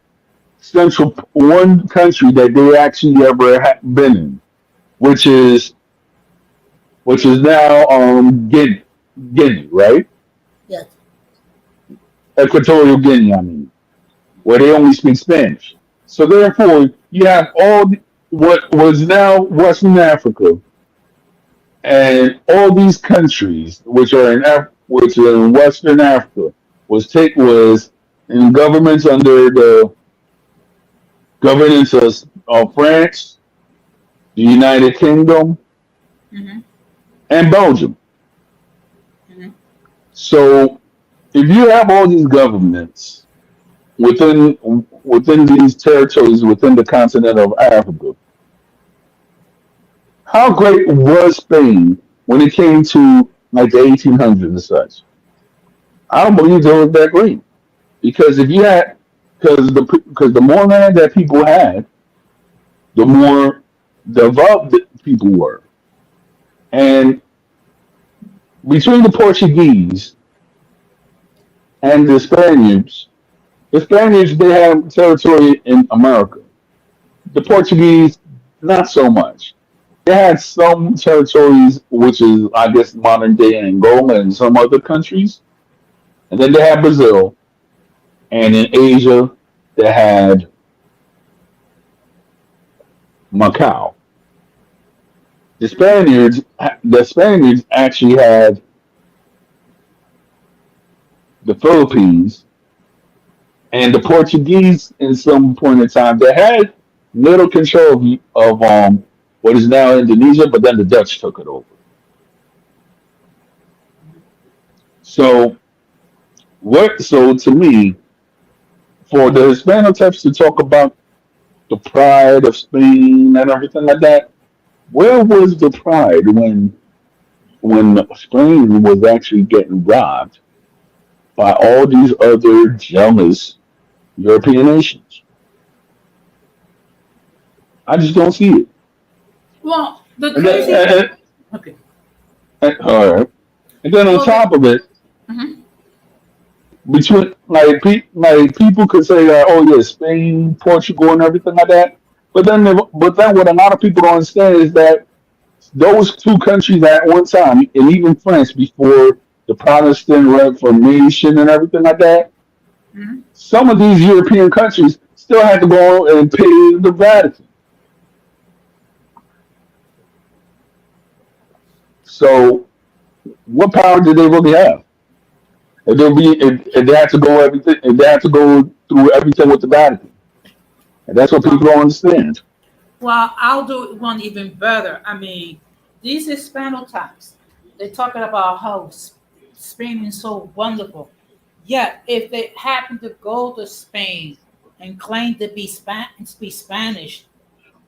S1: country that they actually ever been in, which is which is now Guinea, right?
S3: Yes.
S1: Equatorial Guinea, I mean, where they only speak Spanish. So therefore, you have what was now Western Africa and all these countries which are in Western Africa was in governments under the governance of France, the United Kingdom,
S3: Hmm.
S1: and Belgium.
S3: Hmm.
S1: So if you have all these governments within within these territories within the continent of Africa, how great was Spain when it came to like the 1800s and such? I don't believe they were that great because if you had because the more land that people had, the more developed people were. And between the Portuguese and the Spaniards they had territory in America. The Portuguese, not so much. They had some territories, which is I guess modern day Angola and some other countries, and then they had Brazil, and in Asia they had Macau. The Spaniards actually had the Philippines, and the Portuguese, in some point in time, they had little control of what is now Indonesia, but then the Dutch took it over. So what? So to me, for the Hispano types to talk about the pride of Spain and everything like that, where was the pride when Spain was actually getting robbed by all these other jealous European nations? I just don't see it.
S3: Well, the
S1: And then,
S3: crazy. Okay.
S1: all right. And then on
S3: Well, the.
S1: top of it,
S3: Mhm.
S1: between like people could say that, oh yeah, Spain, Portugal, and everything like that. But then what a lot of people don't understand is that those two countries at one time, and even France before the Protestant Reformation and everything like that,
S3: Mhm.
S1: some of these European countries still had to go and pay the Vatican. So what power did they really have? If they had to go everything, if they had to go through everything with the Vatican, and that's what people
S3: Well,
S1: don't understand.
S3: well, I'll do one even better. I mean, these Hispano types, they're talking about how Spain is so wonderful. Yet, if they happen to go to Spain and claim to speak Spanish,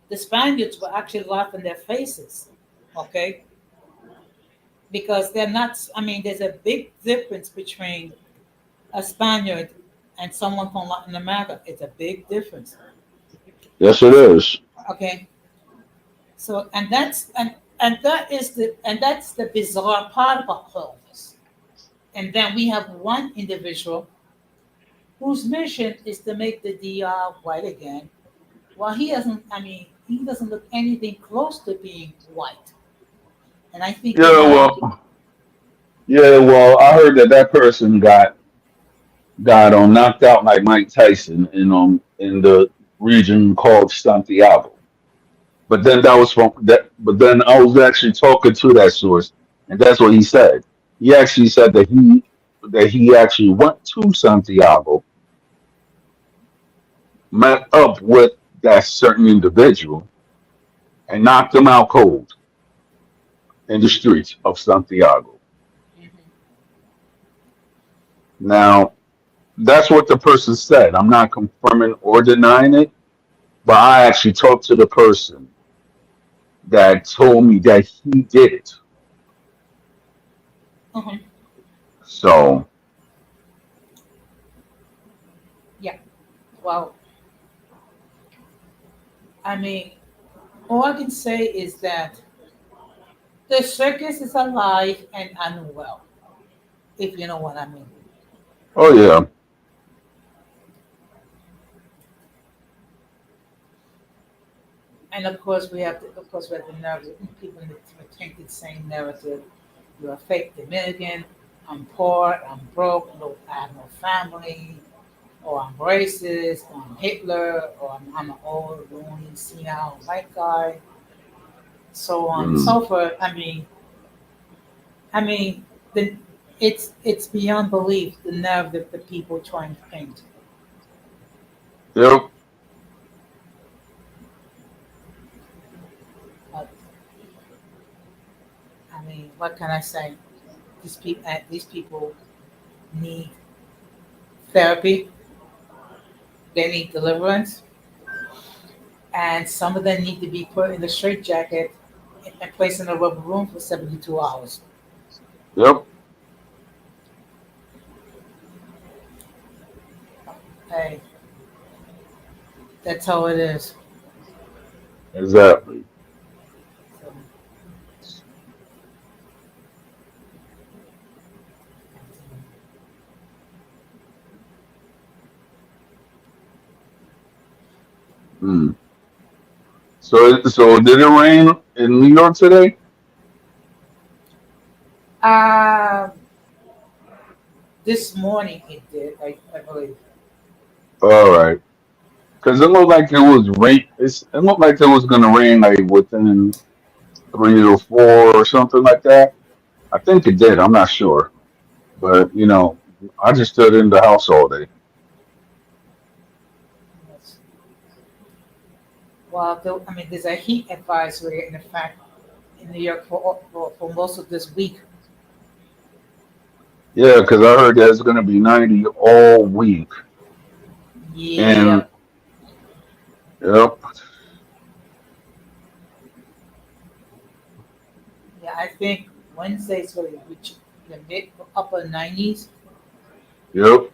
S3: the Spaniards will actually laugh in their faces. Okay, because they're not. I mean, there's a big difference between a Spaniard and someone from Latin America. It's a big difference.
S1: Yes, it
S3: So,
S1: is.
S3: okay, so and that's the bizarre part about all this. And then we have one individual whose mission is to make the DR white again. Well, he doesn't. I mean, he doesn't look anything close to being white. And I think
S1: Yeah,
S3: we're gonna have to.
S1: I heard that that person got knocked out like Mike Tyson in the region called Santiago. But then that was from that. But then I was actually talking to that source, and that's what he said. He actually said that he actually went to Santiago, met up with that certain individual, and knocked him out cold in the streets of Santiago.
S3: Mhm.
S1: Now, that's what the person said. I'm not confirming or denying it, but I actually talked to the person that told me that he did it.
S3: Mhm.
S1: So,
S3: Yeah. Well, I mean, all I can say is that the circus is alive and unwell, if you know what I mean.
S1: oh yeah,
S3: And of course, we have the narrative. People think the same narrative. You're a fake Dominican. I'm poor. I'm broke. No, I have no family. Or I'm racist. Or I'm Hitler. Or I'm an old, lonely, senile white guy. So on and
S1: mm,
S3: so forth. I mean, the, it's beyond belief the narrative that people trying to paint.
S1: yep,
S3: But, I mean, what can I say? These people need therapy. They need deliverance, and some of them need to be put in a straitjacket and placed in a rubber room for 72 hours.
S1: yep,
S3: Hey, that's how it is.
S1: exactly.
S3: So,
S1: Mm. So did it rain in New York today?
S3: uh, this morning it did, I believe.
S1: All right, because it looked like it was rain. It looked like it was gonna rain like within 3 or 4 or something like that. I think it did. I'm not sure, but I just stood in the house all day.
S3: Yes. Well, I mean, there's a heat advisory in effect in New York for most of this week.
S1: Yeah, because I heard there's going to be 90 all week. And,
S3: Yeah,
S1: yep,
S3: yeah. I think Wednesday's going to reach the mid upper 90s.
S1: yep,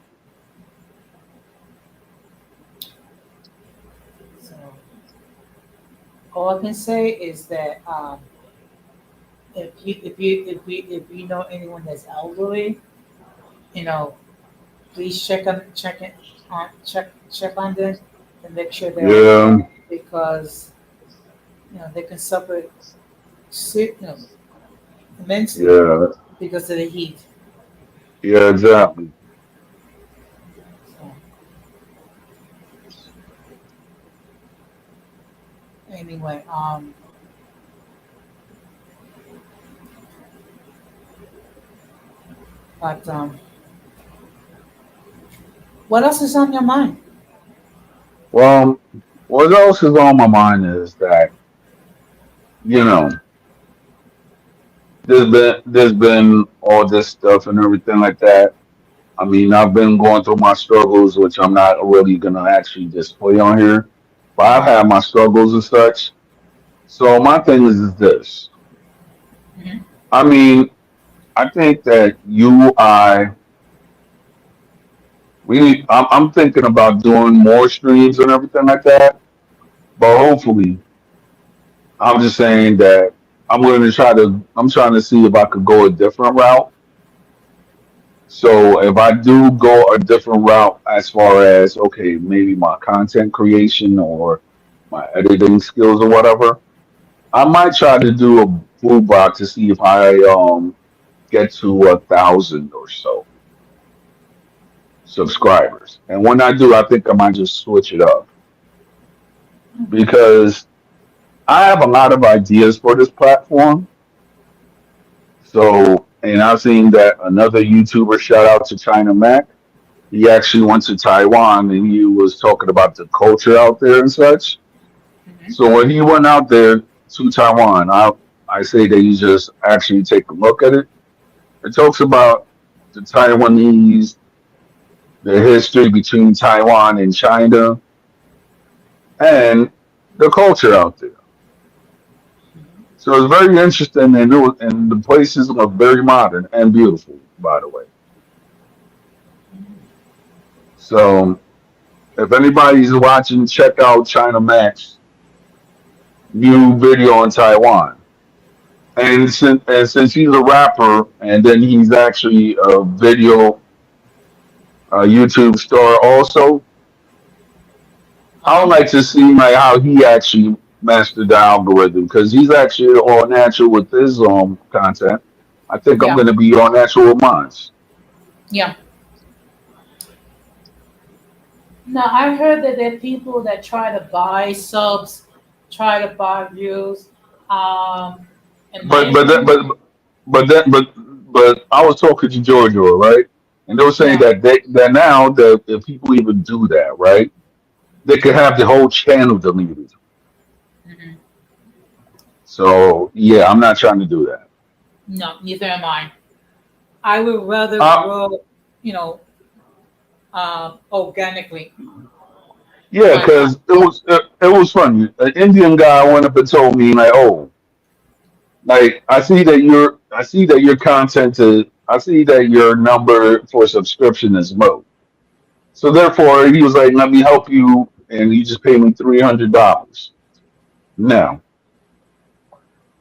S3: So all I can say is that if you know anyone that's elderly, you know, please check on them and make sure they're okay
S1: yeah,
S3: because they can suffer immensely
S1: yeah,
S3: because of the heat.
S1: yeah, exactly.
S3: So anyway, but what else is on your mind?
S1: Well, what else is on my mind is that, you know, there's been all this stuff and everything like that. I mean, I've been going through my struggles, which I'm not really gonna actually display on here, but I've
S3: Right.
S1: had my struggles and such. So my thing is this.
S3: Hmm.
S1: I mean, I think that I'm thinking about doing more streams and everything like that. But hopefully, I'm just saying that I'm trying to see if I could go a different route. So if I do go a different route as far as, okay, maybe my content creation or my editing skills or whatever, I might try to do a food blog to see if I get to 1,000 or so subscribers. And when I do, I think I might just switch it up because I have a lot of ideas for this platform. So, and I've seen that another YouTuber, shout out to China Mac, he actually went to Taiwan and he was talking about the culture out there and such.
S3: Hmm.
S1: So when he went out there to Taiwan, I say that you just actually take a look at it. It talks about the Taiwanese, the history between Taiwan and China, and the culture out there. So it's very interesting, and the places are very modern and beautiful, by the way. So if anybody's watching, check out China Max new video on Taiwan. And since he's a rapper, and then he's actually a video YouTube star also, I would
S3: Uh-huh.
S1: like to see like how he actually mastered the algorithm because he's actually all natural with his content. I think I'm
S3: Yeah.
S1: gonna be all natural with mine.
S3: Yeah. Now I heard that there are people that try to buy subs, try to buy views. Um, in my
S1: But but that,
S3: opinion,
S1: but I was talking to Giorgio, right? And they were saying
S3: yeah.
S1: that now that if people even do that, right, they could have the whole channel deleted.
S3: Hmm.
S1: So yeah, I'm not trying to do that.
S3: No, neither am I. I would rather
S1: Uh,
S3: grow, you know, organically.
S1: yeah,
S3: But
S1: because it was funny. An Indian guy went up and told me like, oh, like I see that your number for subscription is low. So therefore, he was like, let me help you, and he just paid me $300. No,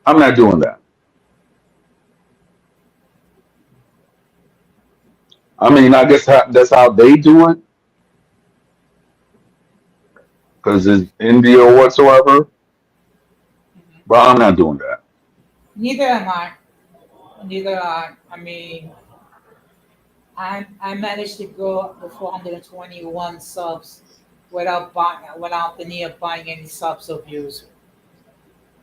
S1: I'm not doing that. I mean, I guess that's how they do it because it's India or whatsoever. But I'm not doing that.
S3: neither am I. Neither am I. I mean, I managed to go up to 421 subs without the need of buying any subs or views.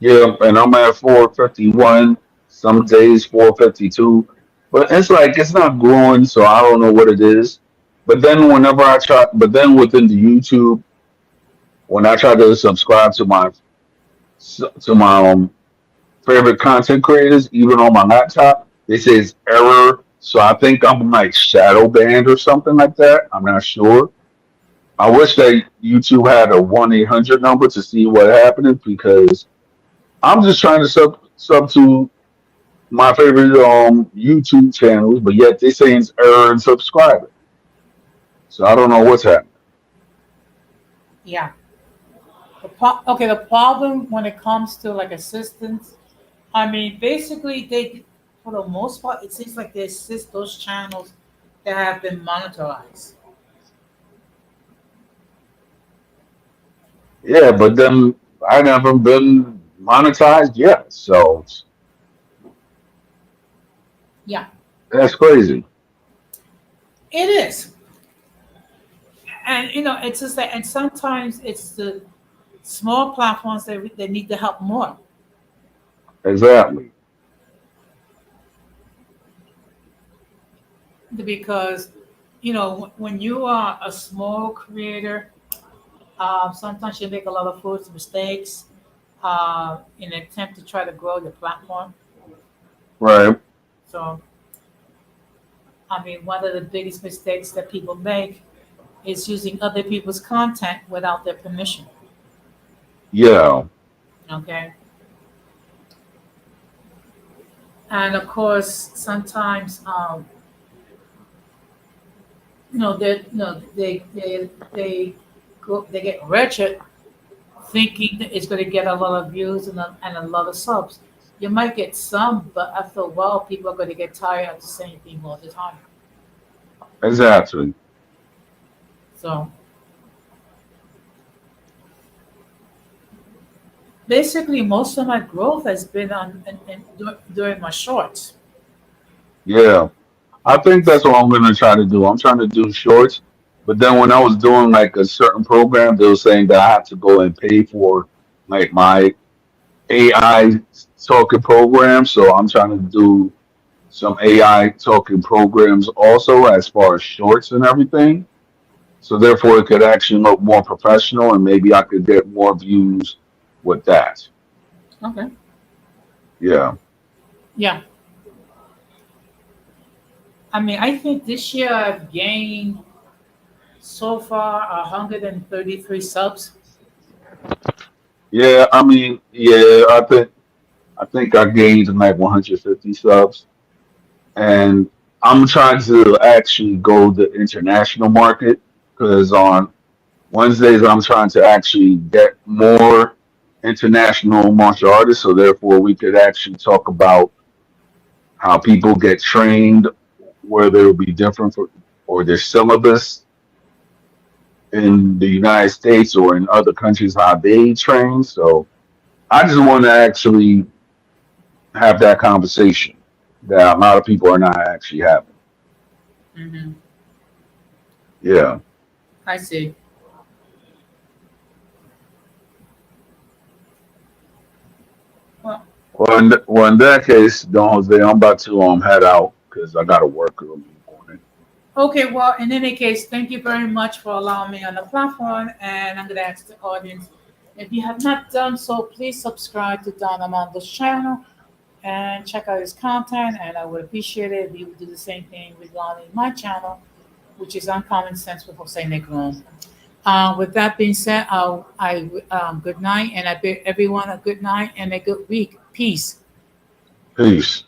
S1: Yeah, and I'm at 451. Some days 452. But it's like it's not growing, so I don't know what it is. But then within the YouTube, when I try to subscribe to my favorite content creators, even on my laptop, it says error. So I think I'm like shadow banned or something like that. I'm not sure. I wish that YouTube had a 1-800 number to see what happened because I'm just trying to sub to my favorite YouTube channels, but yet they saying it's error and subscribing. So I don't know what's happening.
S3: Yeah. Okay, the problem when it comes to like assistance, I mean, basically, they, for the most part, it seems like they assist those channels that have been monetized.
S1: Yeah, but then I never been monetized yet, so
S3: Yeah,
S1: that's crazy.
S3: it is. And, it's just that, and sometimes it's the small platforms that need the help more
S1: Exactly.
S3: because, when you are a small creator, sometimes you make a lot of foolish mistakes in an attempt to try to grow your platform.
S1: Right.
S3: So, I mean, one of the biggest mistakes that people make is using other people's content without their permission.
S1: Yeah.
S3: Okay, and of course, sometimes they get wretched thinking that it's going to get a lot of views and a lot of subs. You might get some, but after a while, people are going to get tired of the same thing all the time.
S1: Exactly.
S3: So basically, most of my growth has been during my shorts.
S1: Yeah. I think that's what I'm gonna try to do. I'm trying to do shorts, but then when I was doing like a certain program, they were saying that I had to go and pay for like my AI talking program. So I'm trying to do some AI talking programs also as far as shorts and everything. So therefore, it could actually look more professional, and maybe I could get more views with that.
S3: Okay.
S1: Yeah.
S3: Yeah. I mean, I think this year I've gained so far 133 subs.
S1: Yeah. I mean, yeah. I think I gained like 150 subs, and I'm trying to actually go the international market because on Wednesdays I'm trying to actually get more international martial artists, so therefore we could actually talk about how people get trained, whether it will be different for or their syllabus in the United States or in other countries, how they train. So I just want to actually have that conversation that a lot of people are not actually having.
S3: Hmm.
S1: Yeah.
S3: I see. Well,
S1: Well, in that case, Don Jose, I'm about to head out because I got to work early in the morning.
S3: okay. Well, in any case, thank you very much for allowing me on the platform. And I'm going to ask the audience if you have not done so, please subscribe to Don Armando's channel and check out his content. And I would appreciate it if you would do the same thing regarding my channel, which is Uncommon Sense with Jose Negron. With that being said, good night, and I bid everyone a good night and a good week. Peace.
S1: Peace.